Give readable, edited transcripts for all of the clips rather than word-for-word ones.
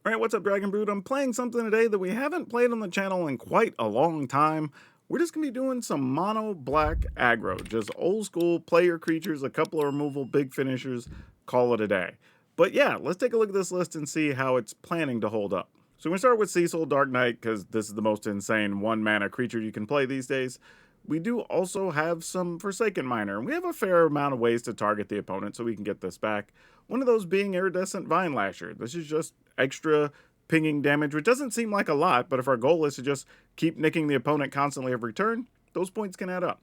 Alright, what's up, Dragon Brood? I'm playing something today that we haven't played on the channel in quite a long time. We're just going to be doing some mono black aggro. Just old school, play your creatures, a couple of removal, big finishers, call it a day. But yeah, let's take a look at this list and see how it's planning to hold up. So we're going to start with Cecil, Dark Knight, because this is the most insane 1-mana creature you can play these days. We do also have some Forsaken Miner, and we have a fair amount of ways to target the opponent so we can get this back. One of those being Iridescent Vine Lasher. This is just extra pinging damage, which doesn't seem like a lot, but if our goal is to just keep nicking the opponent constantly every turn, those points can add up.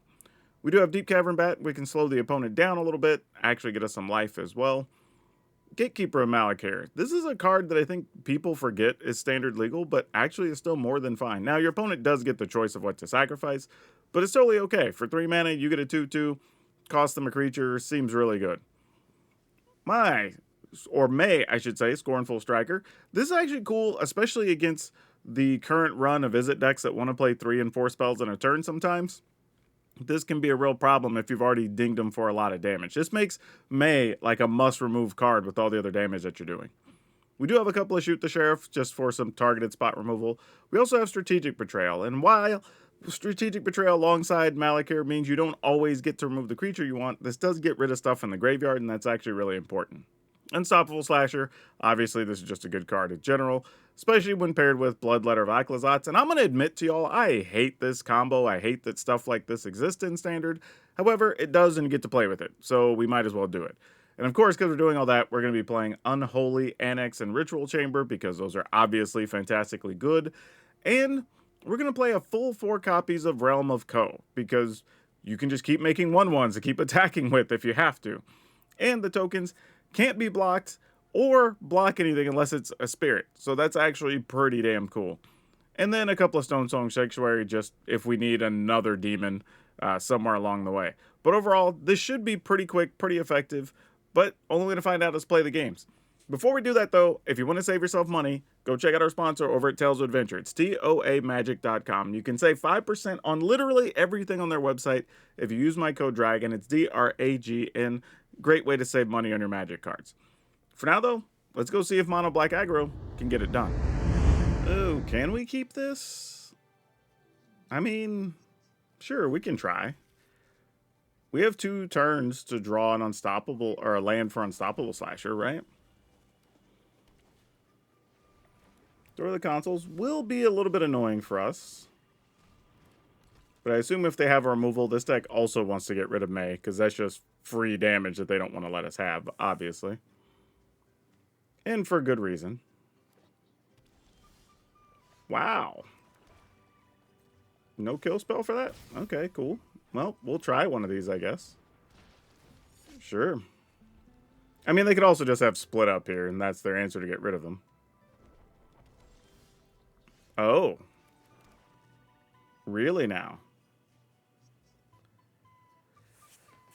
We do have Deep Cavern Bat. We can slow the opponent down a little bit, actually get us some life as well. Gatekeeper of Malakir. This is a card that I think people forget is standard legal, but actually is still more than fine. Now, your opponent does get the choice of what to sacrifice, but it's totally okay. For 3 mana, you get a 2/2, cost them a creature, seems really good. May, I should say, Scornful Striker. This is actually cool, especially against the current run of Izzet decks that want to play 3 and 4 spells in a turn sometimes. This can be a real problem if you've already dinged them for a lot of damage. This makes May like a must-remove card with all the other damage that you're doing. We do have a couple of Shoot the Sheriff just for some targeted spot removal. We also have Strategic Betrayal, and while Strategic Betrayal alongside Malakir means you don't always get to remove the creature you want, this does get rid of stuff in the graveyard, and that's actually really important. Unstoppable Slasher, obviously this is just a good card in general, especially when paired with Bloodletter of Aclazotz, and I'm going to admit to y'all, I hate this combo, I hate that stuff like this exists in Standard. However, it does and you get to play with it, so we might as well do it. And of course, because we're doing all that, we're going to be playing Unholy Annex and Ritual Chamber, because those are obviously fantastically good, and we're going to play a full 4 copies of Realm of Ko, because you can just keep making 1/1s to keep attacking with if you have to. And the tokens can't be blocked or block anything unless it's a spirit. So that's actually pretty damn cool. And then a couple of Stone Song Sanctuary just if we need another demon somewhere along the way. But overall, this should be pretty quick, pretty effective, but only way to find out is play the games. Before we do that though, if you want to save yourself money, go check out our sponsor over at Tales of Adventure. It's toamagic.com. You can save 5% on literally everything on their website if you use my code DRAGON. It's DRAGN. Great way to save money on your Magic cards. For now, though, let's go see if Mono Black Aggro can get it done. Oh, can we keep this? I mean, sure, we can try. We have 2 turns to draw an Unstoppable, or a land for Unstoppable Slasher, right? Door of the Consoles will be a little bit annoying for us. But I assume if they have a removal, this deck also wants to get rid of May, because that's just free damage that they don't want to let us have, obviously. And for good reason. Wow. No kill spell for that? Okay, cool. Well, we'll try one of these, I guess. Sure. I mean, they could also just have Split Up here, and that's their answer to get rid of them. Oh. Really now?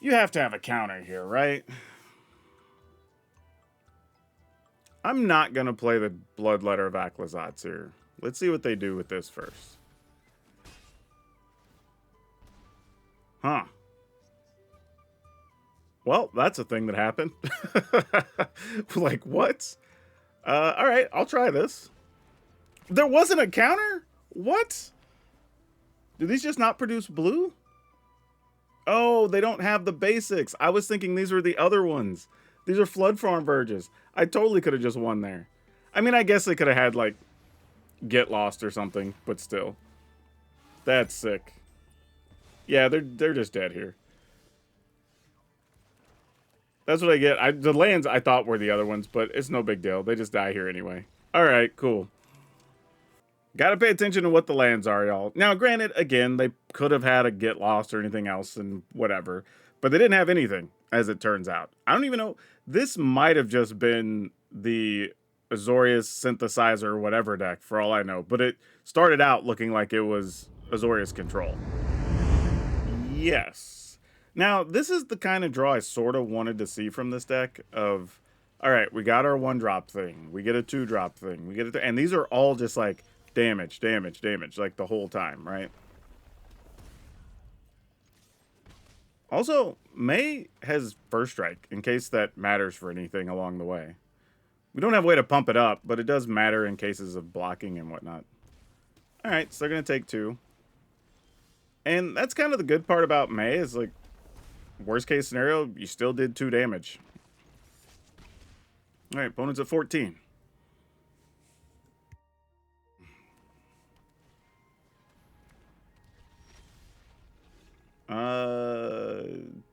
You have to have a counter here, right? I'm not going to play the Bloodletter of Aclazotz here. Let's see what they do with this first. Huh. Well, that's a thing that happened. Like, what? Alright, I'll try this. There wasn't a counter? What? Do these just not produce blue? Oh, they don't have the basics. I was thinking these were the other ones. These are Flood Farm Verges. I totally could have just won there. I mean, I guess they could have had, like, Get Lost or something, but still. That's sick. Yeah, they're just dead here. That's what I get. The lands I thought were the other ones, but it's no big deal. They just die here anyway. Alright, cool. Gotta pay attention to what the lands are, y'all. Now, granted, again, they could have had a Get Lost or anything else and whatever, but they didn't have anything, as it turns out. I don't even know. This might have just been the Azorius Synthesizer or whatever deck, for all I know, but it started out looking like it was Azorius Control. Yes. Now, this is the kind of draw I sort of wanted to see from this deck of, all right, we got our 1-drop thing, we get a 2-drop thing, we get and these are all just like damage, damage, damage, like the whole time, right? Also, May has First Strike, in case that matters for anything along the way. We don't have a way to pump it up, but it does matter in cases of blocking and whatnot. All right, so they're going to take 2. And that's kind of the good part about May is, like, worst case scenario, you still did 2 damage. All right, opponent's at 14.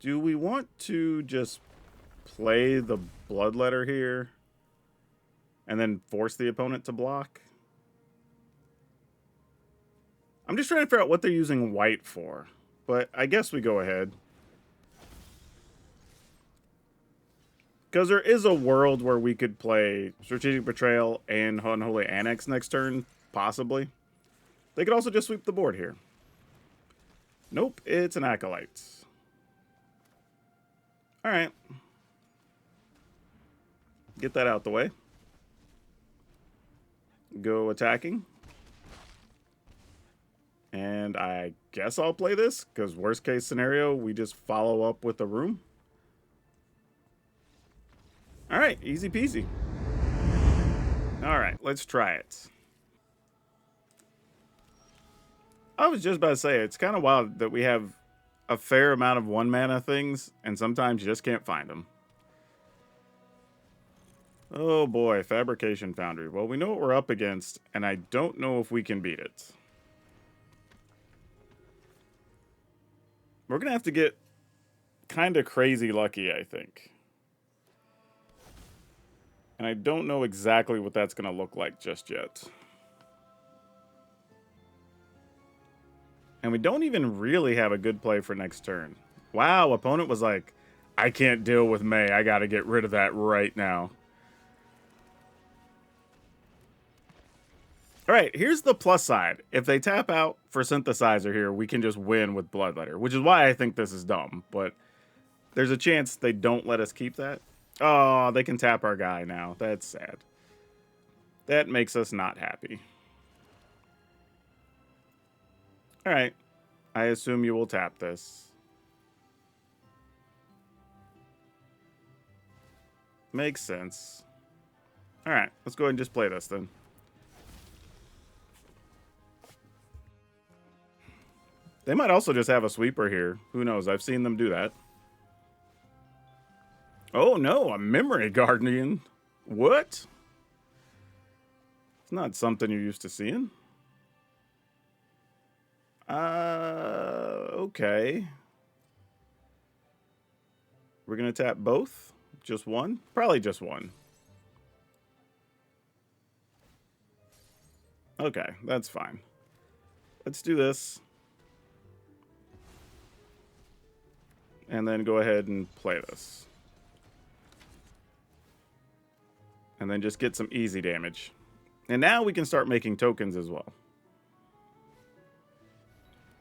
Do we want to just play the Bloodletter here and then force the opponent to block? I'm just trying to figure out what they're using white for, but I guess we go ahead. Because there is a world where we could play Strategic Betrayal and Unholy Annex next turn, possibly. They could also just sweep the board here. Nope, it's an Acolyte. Alright. Get that out the way. Go attacking. And I guess I'll play this, because worst case scenario, we just follow up with the room. Alright, easy peasy. Alright, let's try it. I was just about to say, it's kind of wild that we have a fair amount of 1-mana things, and sometimes you just can't find them. Oh boy, Fabrication Foundry. Well, we know what we're up against, and I don't know if we can beat it. We're going to have to get kind of crazy lucky, I think. And I don't know exactly what that's going to look like just yet. And we don't even really have a good play for next turn. Wow, opponent was like, I can't deal with May. I got to get rid of that right now. All right, here's the plus side. If they tap out for Synthesizer here, we can just win with Bloodletter, which is why I think this is dumb. But there's a chance they don't let us keep that. Oh, they can tap our guy now. That's sad. That makes us not happy. All right. I assume you will tap this. Makes sense. All right. Let's go ahead and just play this then. They might also just have a sweeper here. Who knows? I've seen them do that. Oh, no. A Memory Guardian. What? It's not something you're used to seeing. Okay. We're going to tap both? Just one? Probably just one. Okay, that's fine. Let's do this. And then go ahead and play this. And then just get some easy damage. And now we can start making tokens as well.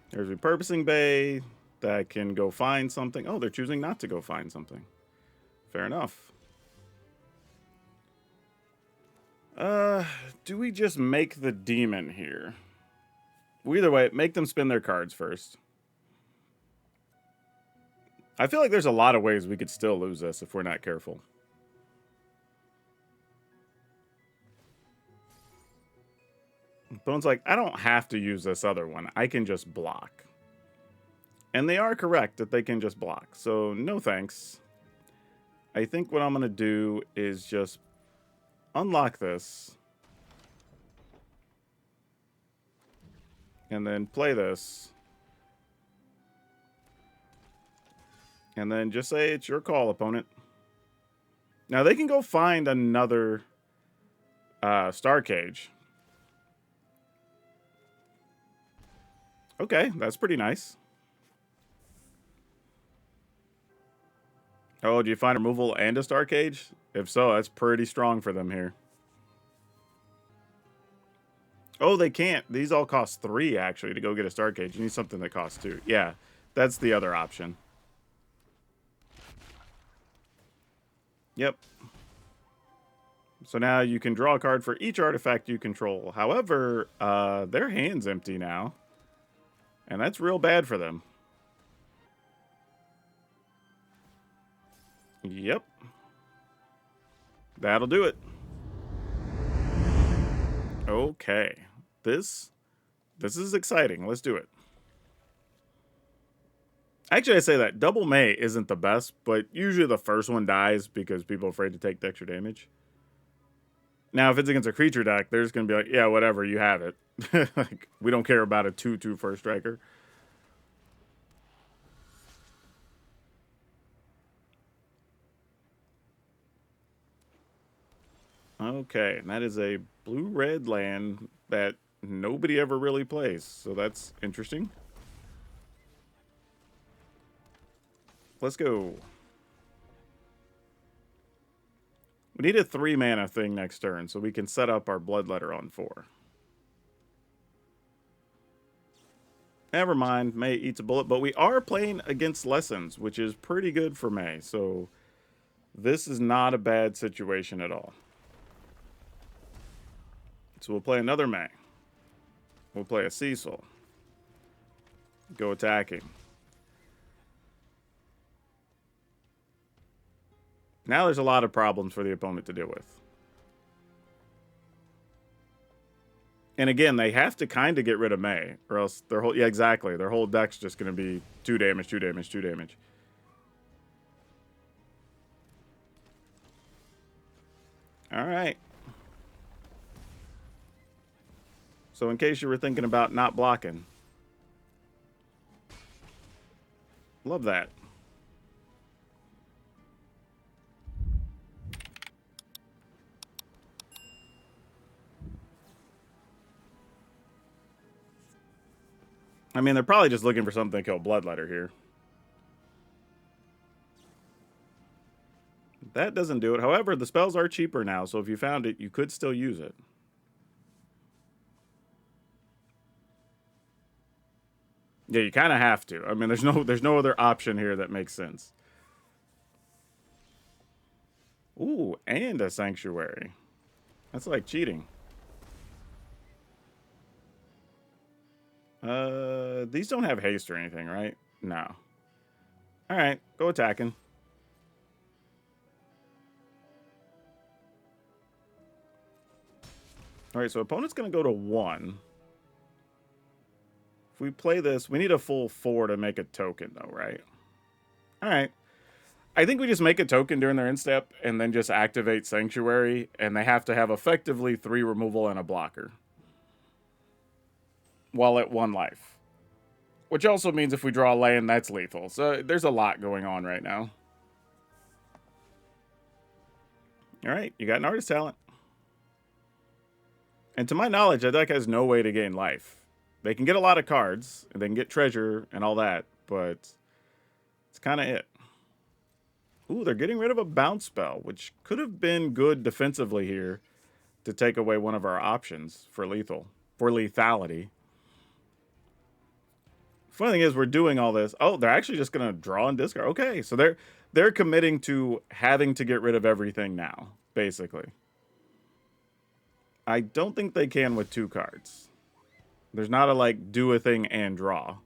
There's Repurposing Bay that can go find something. Oh, they're choosing not to go find something. Fair enough. Do we just make the demon here? Well, either way, make them spin their cards first. I feel like there's a lot of ways we could still lose this if we're not careful. Bone's like, I don't have to use this other one. I can just block. And they are correct that they can just block. So, no thanks. I think what I'm going to do is just unlock this. And then play this. And then just say, it's your call, opponent. Now, they can go find another Star Cage. Okay, that's pretty nice. Oh, do you find removal and a Star Cage? If so, that's pretty strong for them here. Oh, they can't. These all cost 3, actually, to go get a Star Cage. You need something that costs 2. Yeah, that's the other option. Yep. So now you can draw a card for each artifact you control. However, their hand's empty now. And that's real bad for them. Yep. That'll do it. Okay. This is exciting. Let's do it. Actually, I say that double May isn't the best, but usually the first one dies because people are afraid to take the extra damage. Now, if it's against a creature deck, they're just going to be like, yeah, whatever, you have it. Like, we don't care about a 2/2 first striker. Okay, and that is a blue-red land that nobody ever really plays, so that's interesting. Let's go. We need a 3-mana thing next turn, so we can set up our Bloodletter on 4. Never mind, May eats a bullet, but we are playing against Lessons, which is pretty good for May, so this is not a bad situation at all. So we'll play another May. We'll play a Cecil. Go attacking. Now there's a lot of problems for the opponent to deal with. And again, they have to kind of get rid of May, or else their whole, yeah, exactly. Their whole deck's just going to be 2 damage, 2 damage, 2 damage. All right. So in case you were thinking about not blocking. Love that. I mean, they're probably just looking for something to kill Bloodletter here. That doesn't do it. However, the spells are cheaper now, so if you found it, you could still use it. Yeah, you kind of have to. I mean, there's no other option here that makes sense. Ooh, and a Sanctuary. That's like cheating. These don't have haste or anything, right? No. All right, go attacking. All right, so opponent's going to go to 1. If we play this, we need a full 4 to make a token, though, right? All right. I think we just make a token during their instep and then just activate Sanctuary, and they have to have effectively 3 removal and a blocker while at 1 life. Which also means if we draw a land, that's lethal. So there's a lot going on right now. All right, you got an artist talent. And to my knowledge, that deck has no way to gain life. They can get a lot of cards, and they can get treasure and all that, but it's kind of it. Ooh, they're getting rid of a bounce spell, which could have been good defensively here to take away one of our options for lethality. Funny thing is, we're doing all this. Oh, they're actually just going to draw and discard. Okay, so they're committing to having to get rid of everything now, basically. I don't think they can with 2 cards. There's not a, like, do a thing and draw.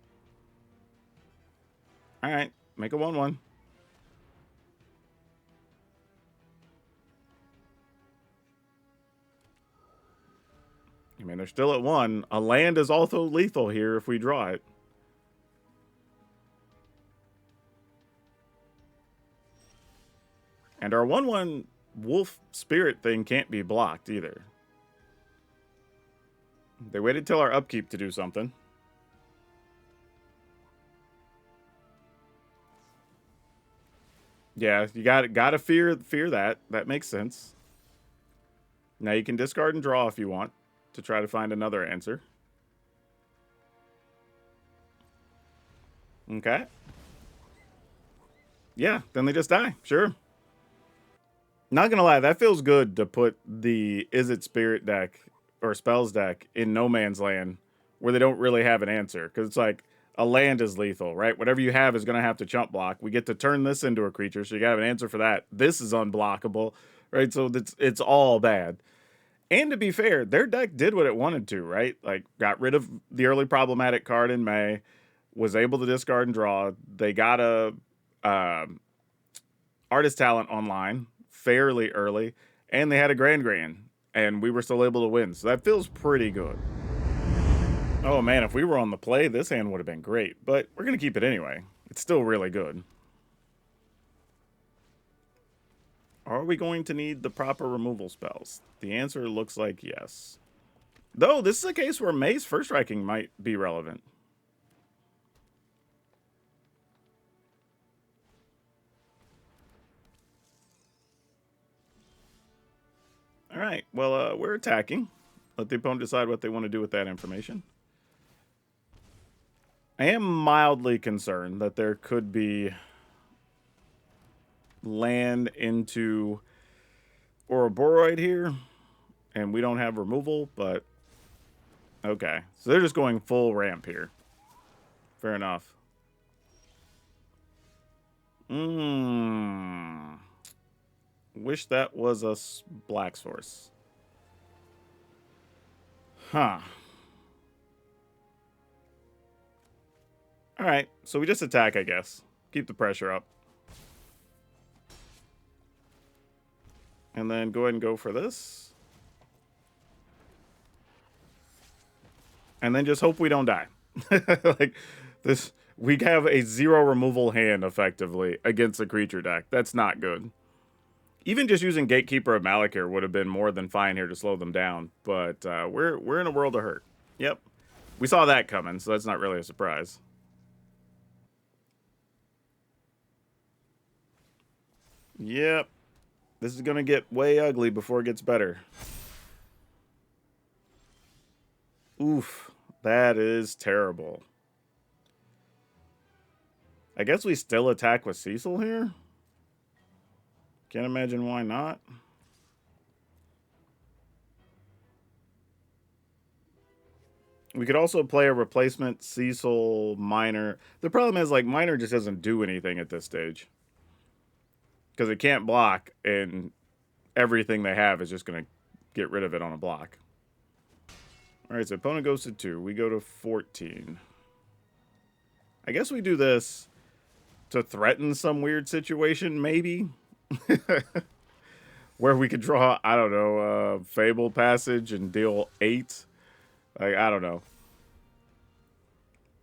All right, make a 1/1. I mean, they're still at 1. A land is also lethal here if we draw it. And our 1/1 wolf spirit thing can't be blocked either. They waited till our upkeep to do something. Yeah, you gotta fear that. That makes sense. Now you can discard and draw if you want to try to find another answer. Okay. Yeah, then they just die. Sure. Not gonna lie, that feels good to put the Izzet Spirit deck or Spells deck in no man's land where they don't really have an answer. Because it's like, a land is lethal, right? Whatever you have is going to have to chump block. We get to turn this into a creature, so you got to have an answer for that. This is unblockable, right? So it's all bad. And to be fair, their deck did what it wanted to, right? Like, got rid of the early problematic card in May, was able to discard and draw. They got a artist talent online fairly early, and they had a Grand. and we were still able to win. So that feels pretty good. Oh man, if we were on the play, this hand would have been great, but we're going to keep it anyway. It's still really good. Are we going to need the proper removal spells? The answer looks like yes. Though, this is a case where May's first striking might be relevant. Alright, well, we're attacking. Let the opponent decide what they want to do with that information. I am mildly concerned that there could be land into Ouroboros here, and we don't have removal, but okay. So they're just going full ramp here. Fair enough. Wish that was a black source. Huh. Alright, so we just attack, I guess. Keep the pressure up. And then go ahead and go for this. And then just hope we don't die. Like, this, we have a 0 removal hand, effectively, against a creature deck. That's not good. Even just using Gatekeeper of Malakir would have been more than fine here to slow them down. But we're in a world of hurt. Yep. We saw that coming, so that's not really a surprise. Yep. This is going to get way ugly before it gets better. Oof. That is terrible. I guess we still attack with Cecil here? Can't imagine why not. We could also play a replacement Cecil Miner. The problem is, like, Miner just doesn't do anything at this stage. Because it can't block, and everything they have is just going to get rid of it on a block. Alright, so opponent goes to 2. We go to 14. I guess we do this to threaten some weird situation, maybe? Where we could draw, I don't know, Fable Passage and deal 8. Like, I don't know.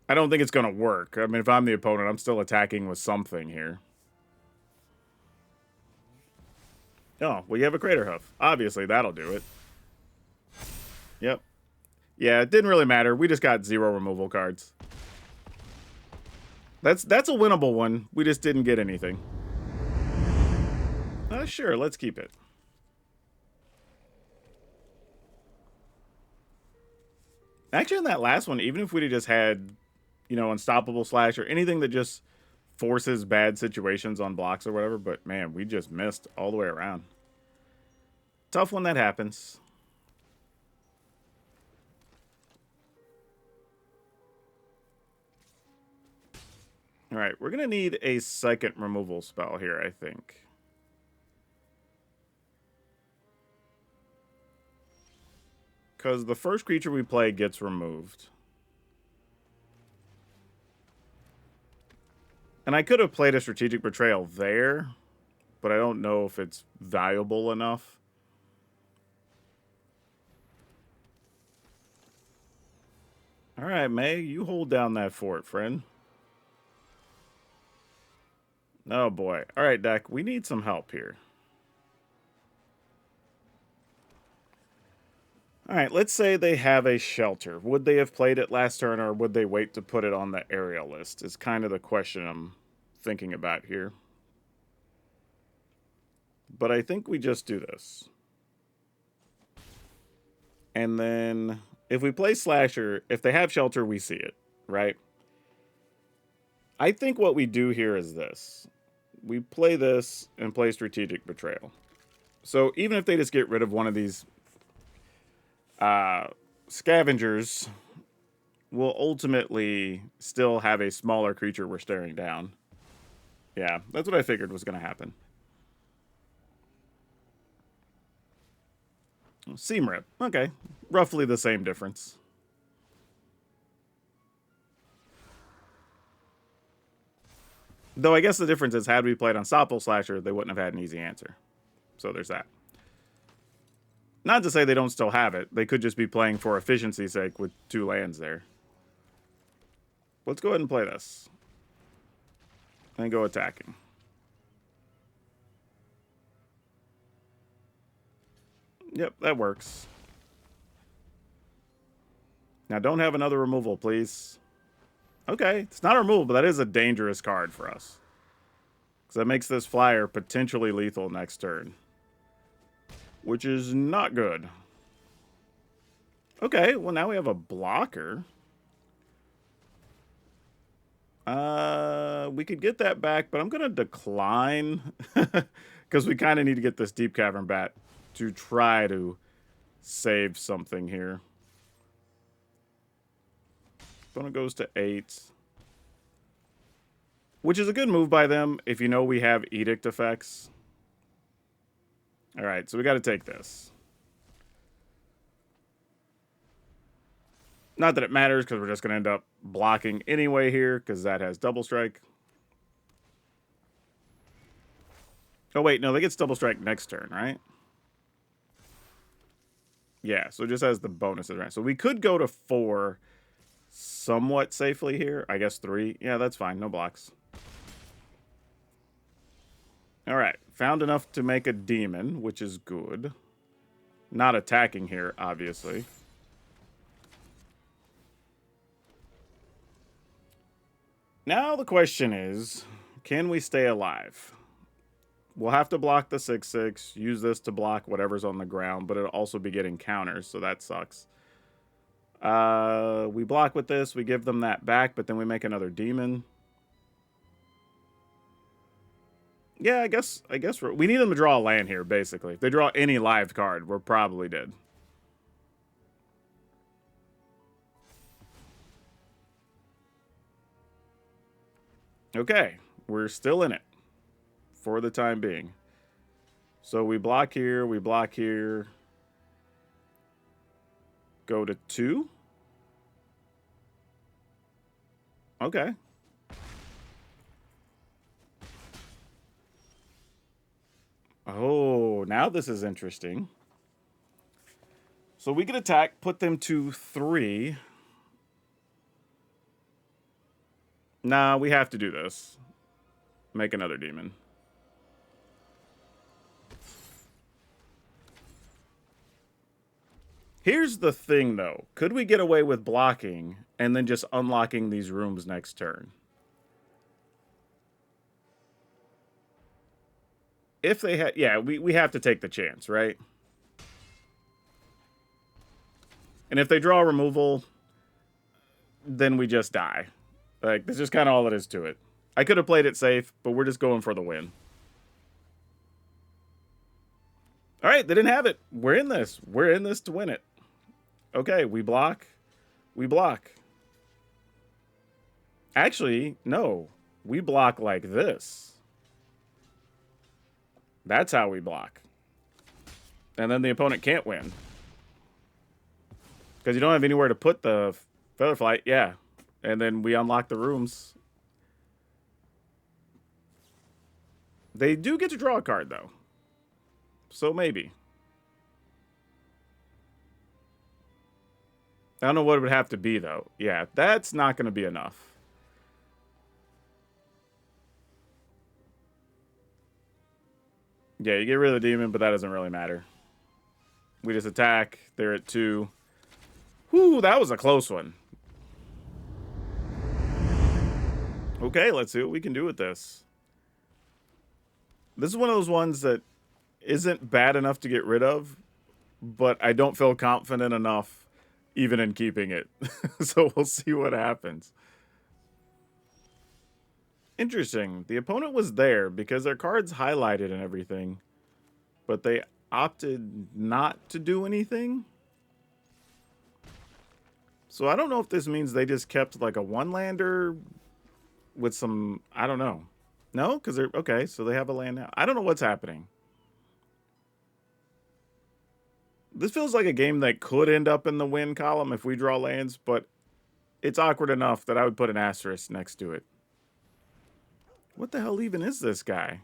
I don't think it's going to work. I mean, if I'm the opponent, I'm still attacking with something here. Oh, well, you have a Crater Hoof. Obviously, that'll do it. Yep. Yeah, it didn't really matter. We just got 0 removal cards. That's a winnable one. We just didn't get anything. Sure, let's keep it. Actually, in that last one, even if we'd just had, you know, Unstoppable Slash or anything that just forces bad situations on blocks or whatever, but man, we just missed all the way around. Tough when that happens. Alright, we're going to need a second removal spell here, I think. Because the first creature we play gets removed. And I could have played a Strategic Betrayal there, but I don't know if it's valuable enough. Alright, May, you hold down that fort, friend. Oh boy. Alright, deck, we need some help here. Alright, let's say they have a shelter. Would they have played it last turn, or would they wait to put it on the area list? Is kind of the question I'm thinking about here. But I think we just do this. And then, if we play Slasher, if they have shelter, we see it, right? I think what we do here is this. We play this and play Strategic Betrayal. So even if they just get rid of one of these scavengers, we'll ultimately still have a smaller creature we're staring down. Yeah, that's what I figured was going to happen. Seam Rip. Okay, roughly the same difference. Though I guess the difference is, had we played Unstoppable Slasher, they wouldn't have had an easy answer. So there's that. Not to say they don't still have it. They could just be playing for efficiency's sake with 2 lands there. Let's go ahead and play this. And go attacking. Yep, that works. Now, don't have another removal, please. Okay, it's not a removal, but that is a dangerous card for us. Because that makes this flyer potentially lethal next turn. Which is not good. Okay, well now we have a blocker. We could get that back, but I'm going to decline. Because we kind of need to get this Deep Cavern Bat to try to save something here. Opponent goes to 8. Which is a good move by them if you know we have Edict effects. Alright, so we got to take this. Not that it matters, because we're just going to end up blocking anyway here, because that has Double Strike. Oh, wait, no, they get Double Strike next turn, right? Yeah, so it just has the bonuses, right? So we could go to 4 somewhat safely here. I guess 3. Yeah, that's fine. No blocks. Alright, found enough to make a demon, which is good. Not attacking here, obviously. Now the question is, can we stay alive? We'll have to block the 6/6, use this to block whatever's on the ground, but it'll also be getting counters, so that sucks. We block with this, we give them that back, but then we make another demon. Yeah, I guess we need them to draw a land here, basically. If they draw any live card, we're probably dead. Okay, we're still in it for the time being. So we block here, we block here. Go to 2. Okay. Oh, now this is interesting. So we can attack, put them to 3. Nah, we have to do this. Make another demon. Here's the thing, though. Could we get away with blocking and then just unlocking these rooms next turn? If they had... Yeah, we have to take the chance, right? And if they draw removal, then we just die. Like, that's just kind of all it is to it. I could have played it safe, but we're just going for the win. All right, they didn't have it. We're in this. We're in this to win it. Okay, we block. We block. Actually, no. We block like this. That's how we block. And then the opponent can't win. Because you don't have anywhere to put the Featherflight. Yeah. And then we unlock the rooms. They do get to draw a card, though. So maybe. I don't know what it would have to be, though. Yeah, that's not going to be enough. Yeah, you get rid of the demon, but that doesn't really matter. We just attack. They're at 2. Whew, that was a close one. Okay, let's see what we can do with this. This is one of those ones that isn't bad enough to get rid of, but I don't feel confident enough even in keeping it. So we'll see what happens. Interesting. The opponent was there because their card's highlighted and everything, but they opted not to do anything. So I don't know if this means they just kept like a one-lander with some... I don't know. No? Because they're... Okay, so they have a land now. I don't know what's happening. This feels like a game that could end up in the win column if we draw lands, but it's awkward enough that I would put an asterisk next to it. What the hell even is this guy?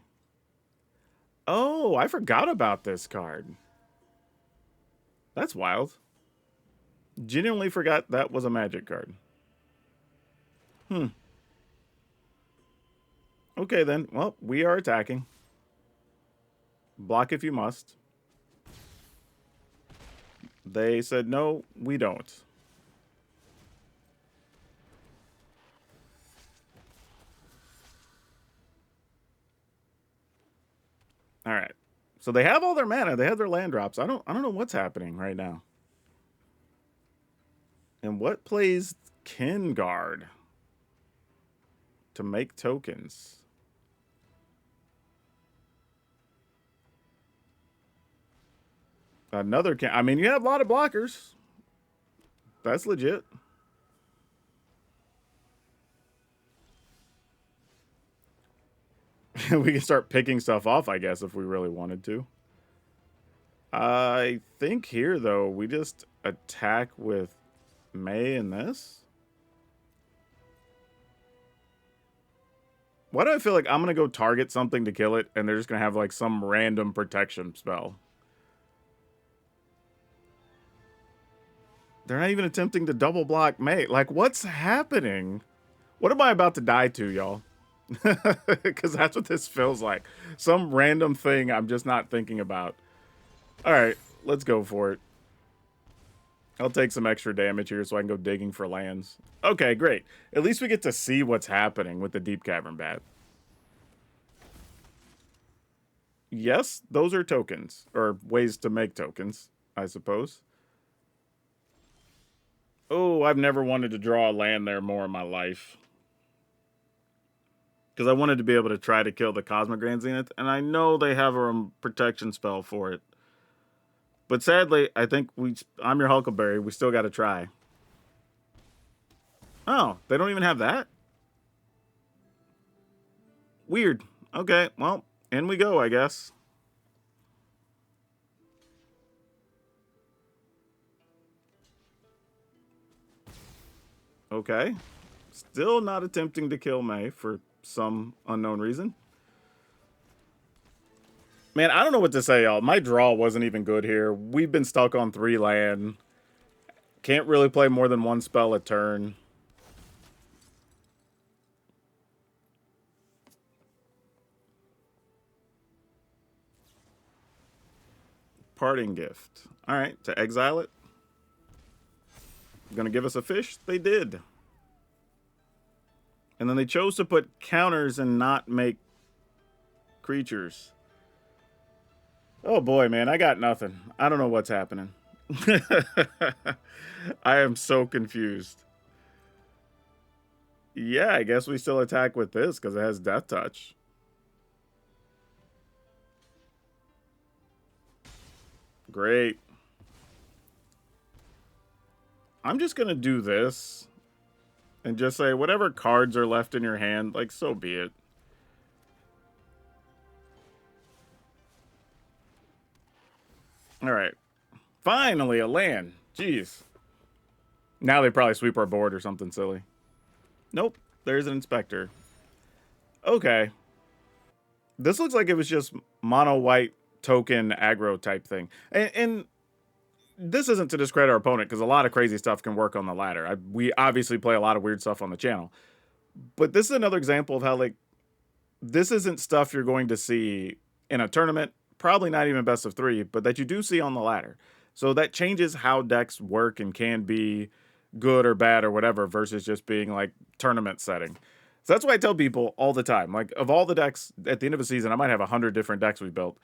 Oh, I forgot about this card. That's wild. Genuinely forgot that was a magic card. Okay then. Well, we are attacking. Block if you must. They said no, we don't. All right. So they have all their mana. They have their land drops. I don't know what's happening right now. And what plays Kinguard to make tokens? Another I mean, you have a lot of blockers. That's legit. We can start picking stuff off, I guess, if we really wanted to. I think here, though, we just attack with May and this. Why do I feel like I'm going to go target something to kill it, and they're just going to have, like, some random protection spell? They're not even attempting to double block May. Like, what's happening? What am I about to die to, y'all? Because that's what this feels like. Some random thing I'm just not thinking about. All right, let's go for it. I'll take some extra damage here so I can go digging for lands. Okay, great. At least we get to see what's happening with the Deep Cavern Bat. Yes, those are tokens, or ways to make tokens, I suppose. Oh, I've never wanted to draw a land there more in my life. Because I wanted to be able to try to kill the Cosmic Grand Zenith, and I know they have a protection spell for it. But sadly, I think I'm your Huckleberry. We still got to try. Oh, they don't even have that? Weird. Okay, well, in we go, I guess. Okay. Still not attempting to kill May for some unknown reason. Man, I don't know what to say, y'all. My draw wasn't even good here. We've been stuck on 3 land. Can't really play more than 1 spell a turn. Parting gift. All right, to exile it. Gonna give us a fish? They did. And then they chose to put counters and not make creatures. Oh boy, man, I got nothing. I don't know what's happening. I am so confused. Yeah, I guess we still attack with this because it has Death Touch. Great. I'm just going to do this and just say whatever cards are left in your hand, like, so be it. All right. Finally, a land. Jeez. Now they probably sweep our board or something silly. Nope. There's an inspector. Okay. This looks like it was just mono white token aggro type thing. And this isn't to discredit our opponent because a lot of crazy stuff can work on the ladder. We obviously play a lot of weird stuff on the channel. But this is another example of how, like, this isn't stuff you're going to see in a tournament, probably not even best of 3, but that you do see on the ladder. So that changes how decks work and can be good or bad or whatever versus just being like tournament setting. So that's why I tell people all the time, like, of all the decks at the end of a season, I might have 100 different decks we built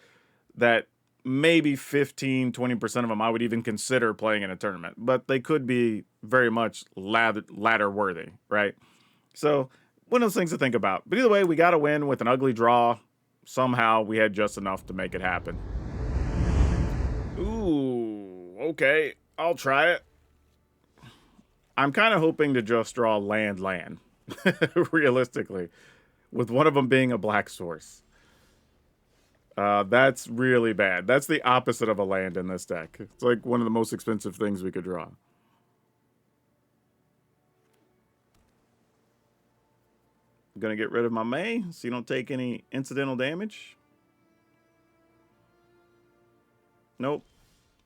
that maybe 15, 20% of them I would even consider playing in a tournament, but they could be very much ladder worthy, right? So one of those things to think about. But either way, we got to win with an ugly draw. Somehow we had just enough to make it happen. Ooh, okay. I'll try it. I'm kind of hoping to just draw land, realistically, with one of them being a black source. That's really bad. That's the opposite of a land in this deck. It's like one of the most expensive things we could draw. I'm going to get rid of my May so you don't take any incidental damage. Nope.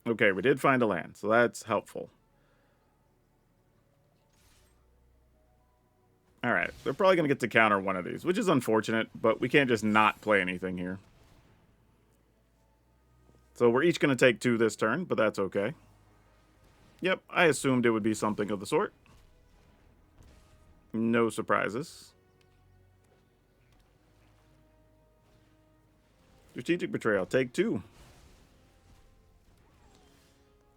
Okay, we did find a land, so that's helpful. Alright, they're probably going to get to counter one of these, which is unfortunate, but we can't just not play anything here. So we're each going to take 2 this turn, but that's okay. Yep, I assumed it would be something of the sort. No surprises. Strategic Betrayal, take 2.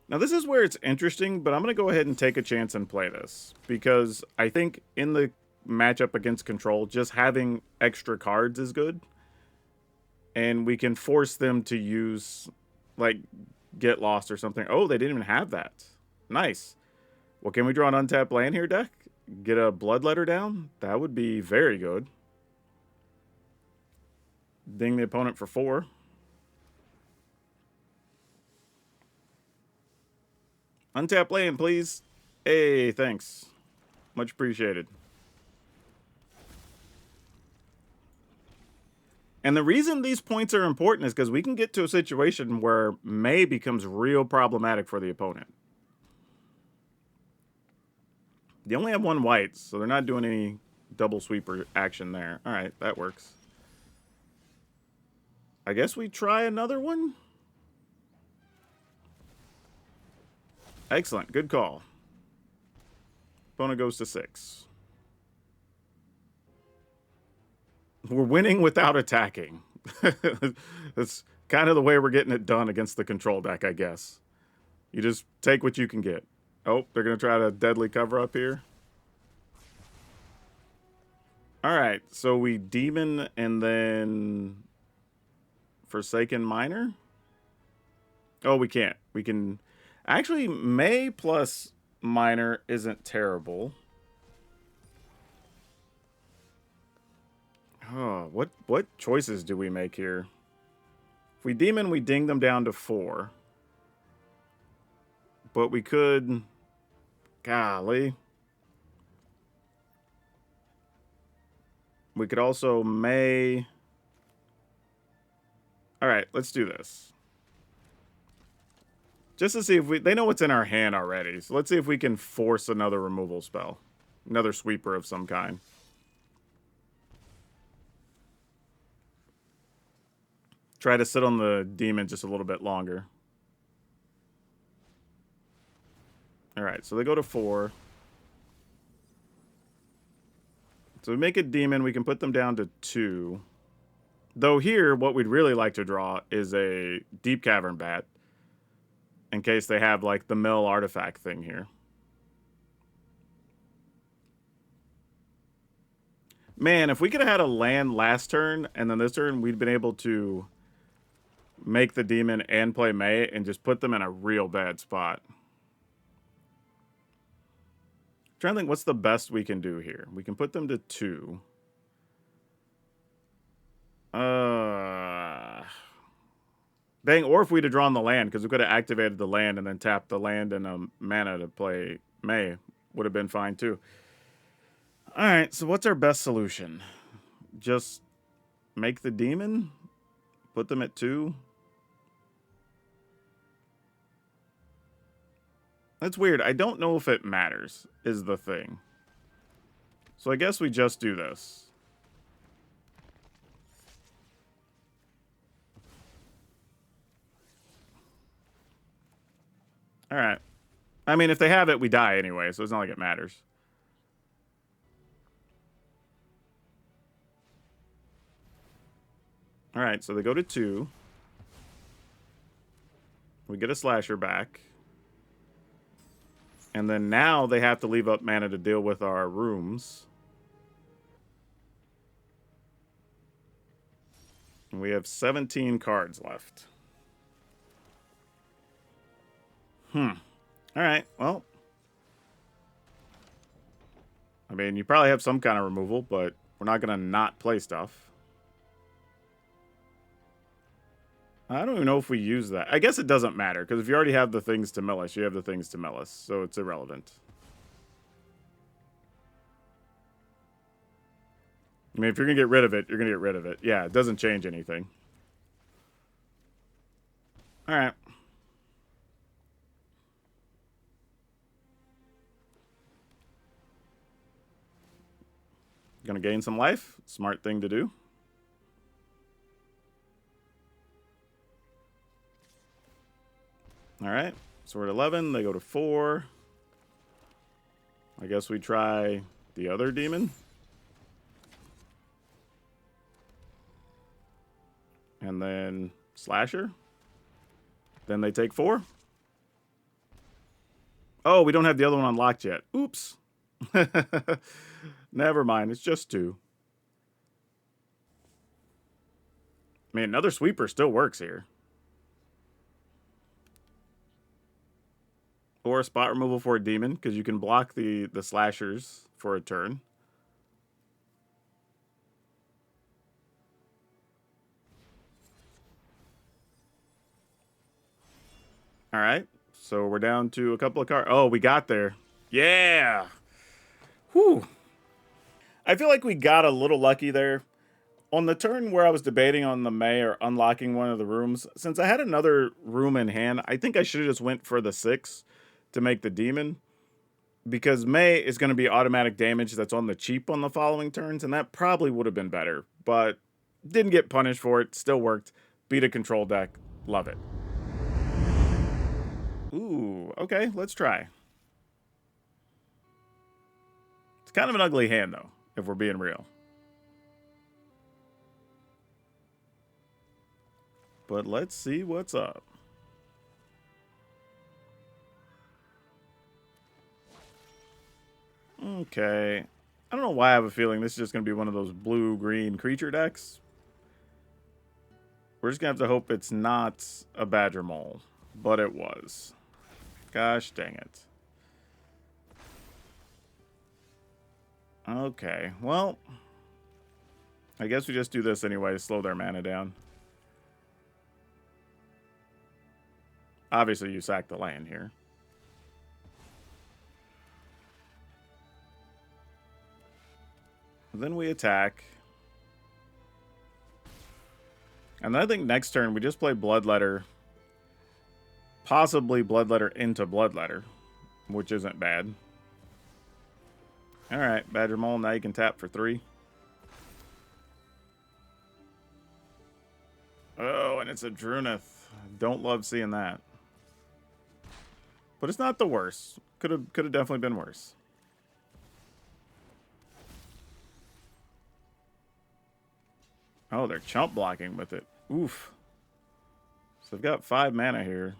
Now this is where it's interesting, but I'm going to go ahead and take a chance and play this. Because I think in the matchup against Control, just having extra cards is good. And we can force them to use, like, Get Lost or something. Oh, they didn't even have that. Nice. Well, can we draw an untapped land here, deck? Get a Bloodletter down? That would be very good. Ding the opponent for 4. Untap land, please. Hey, thanks. Much appreciated. And the reason these points are important is because we can get to a situation where May becomes real problematic for the opponent. They only have 1 white, so they're not doing any double sweeper action there. Alright, that works. I guess we try another one? Excellent. Good call. Opponent goes to 6. We're winning without attacking. That's kind of the way we're getting it done against the Control deck, I guess. You just take what you can get. Oh, they're going to try to deadly cover up here. Alright, so we Demon and then Forsaken Miner? Oh, we can't. We can... Actually, May plus Miner isn't terrible. Oh, what choices do we make here? If we Demon, we ding them down to 4. But we could... Golly. We could also May... Alright, let's do this. Just to see if we... They know what's in our hand already. So let's see if we can force another removal spell. Another sweeper of some kind. Try to sit on the demon just a little bit longer. Alright, so they go to 4. So we make a demon. We can put them down to 2. Though here, what we'd really like to draw is a Deep Cavern Bat. In case they have, like, the mill artifact thing here. Man, if we could have had a land last turn, and then this turn, we'd been able to make the demon and play May, and just put them in a real bad spot. I'm trying to think what's the best we can do here. We can put them to 2. Dang, or if we'd have drawn the land, because we could have activated the land and then tapped the land and mana to play May. Would have been fine, too. Alright, so what's our best solution? Just make the demon? Put them at 2? That's weird. I don't know if it matters, is the thing. So I guess we just do this. Alright. I mean, if they have it, we die anyway, so it's not like it matters. Alright, so they go to 2. We get a slasher back. And then now they have to leave up mana to deal with our rooms. And we have 17 cards left. Alright, well. I mean, you probably have some kind of removal, but we're not going to not play stuff. I don't even know if we use that. I guess it doesn't matter, because if you already have the things to mill us, you have the things to mill us, so it's irrelevant. I mean, if you're going to get rid of it, you're going to get rid of it. Yeah, it doesn't change anything. Alright. Gonna gain some life. Smart thing to do. All right. So we're at 11. They go to 4. I guess we try the other demon. And then Slasher. Then they take 4. Oh, we don't have the other one unlocked yet. Oops. Never mind. It's just 2. I mean, another sweeper still works here. Or spot removal for a demon, because you can block the slashers for a turn. All right. So we're down to a couple of cards. Oh, we got there. Yeah. Whew. I feel like we got a little lucky there. On the turn where I was debating on the May or unlocking one of the rooms, since I had another room in hand, I think I should have just went for the 6 to make the demon. Because May is going to be automatic damage that's on the cheap on the following turns, and that probably would have been better. But didn't get punished for it. Still worked. Beat a control deck. Love it. Ooh, okay, let's try. It's kind of an ugly hand, though, if we're being real. But let's see what's up. Okay. I don't know why I have a feeling this is just going to be one of those blue-green creature decks. We're just going to have to hope it's not a Badger Mole. But it was. Gosh dang it. Okay, well, I guess we just do this anyway to slow their mana down. Obviously, you sack the land here. Then we attack. And then I think next turn we just play Bloodletter. Possibly Bloodletter into Bloodletter, which isn't bad. Alright, Badger Mole, now you can tap for 3. Oh, and it's a Druneth. Don't love seeing that. But it's not the worst. Could have definitely been worse. Oh, they're chump blocking with it. Oof. So they've got 5 mana here.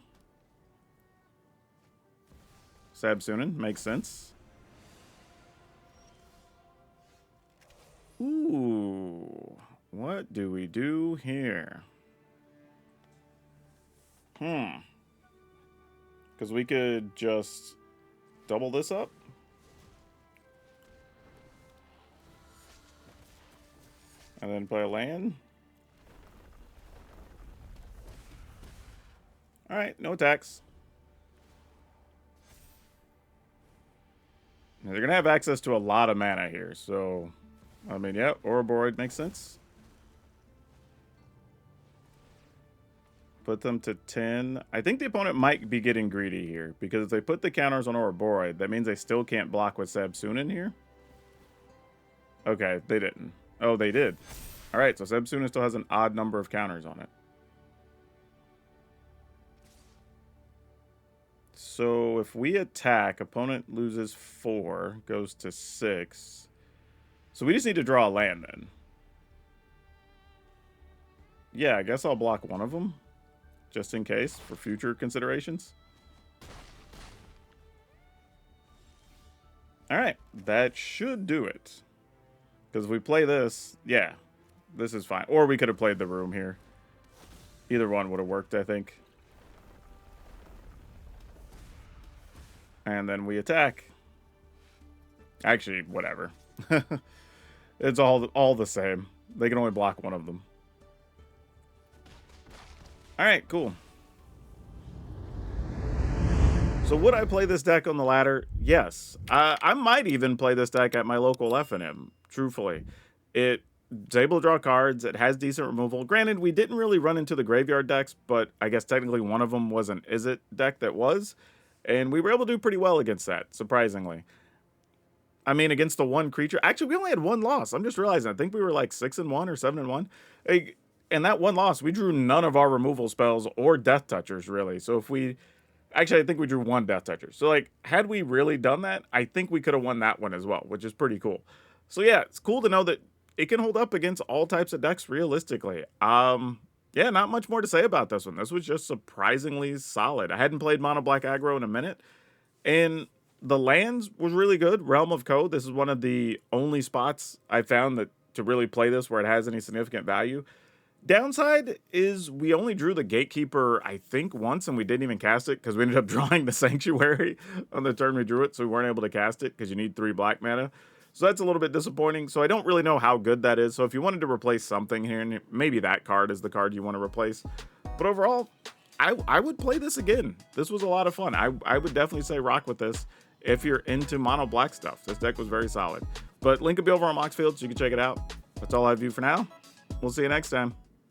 Sabsunin makes sense. Ooh. What do we do here? Because we could just double this up. And then play a land. Alright, no attacks. Now, they're going to have access to a lot of mana here, so... I mean, yeah, Ouroboros makes sense. Put them to 10. I think the opponent might be getting greedy here, because if they put the counters on Ouroboros, that means they still can't block with Sabsunin here. Okay, they didn't. Oh, they did. Alright, so Sabsunin still has an odd number of counters on it. So if we attack, opponent loses 4, goes to 6. So we just need to draw a land then. Yeah, I guess I'll block one of them. Just in case, for future considerations. Alright, that should do it. Because if we play this, yeah, this is fine. Or we could have played the room here. Either one would have worked, I think. And then we attack. Actually, whatever. It's all the same. They can only block one of them. Alright, cool. So would I play this deck on the ladder? Yes. I might even play this deck at my local F&M, truthfully. It's able to draw cards. It has decent removal. Granted, we didn't really run into the graveyard decks, but I guess technically one of them was an Izzet deck that was. And we were able to do pretty well against that, surprisingly. I mean, against the one creature. Actually, we only had one loss. I'm just realizing. I think we were like 6-1 or 7-1. And that one loss, we drew none of our removal spells or death touchers, really. So if we... Actually, I think we drew one death toucher. So, like, had we really done that, I think we could have won that one as well, which is pretty cool. So, yeah, it's cool to know that it can hold up against all types of decks realistically. Yeah, not much more to say about this one. This was just surprisingly solid. I hadn't played Mono Black Aggro in a minute, and the lands was really good. Realm of Code, this is one of the only spots I found that to really play this where it has any significant value. Downside is we only drew the Gatekeeper, I think, once, and we didn't even cast it because we ended up drawing the Sanctuary on the turn we drew it, so we weren't able to cast it because you need 3 black mana. So that's a little bit disappointing. So I don't really know how good that is. So if you wanted to replace something here, and maybe that card is the card you want to replace. But overall, I would play this again. This was a lot of fun. I would definitely say rock with this if you're into mono black stuff. This deck was very solid. But link will be over on Moxfield so you can check it out. That's all I have for you for now. We'll see you next time.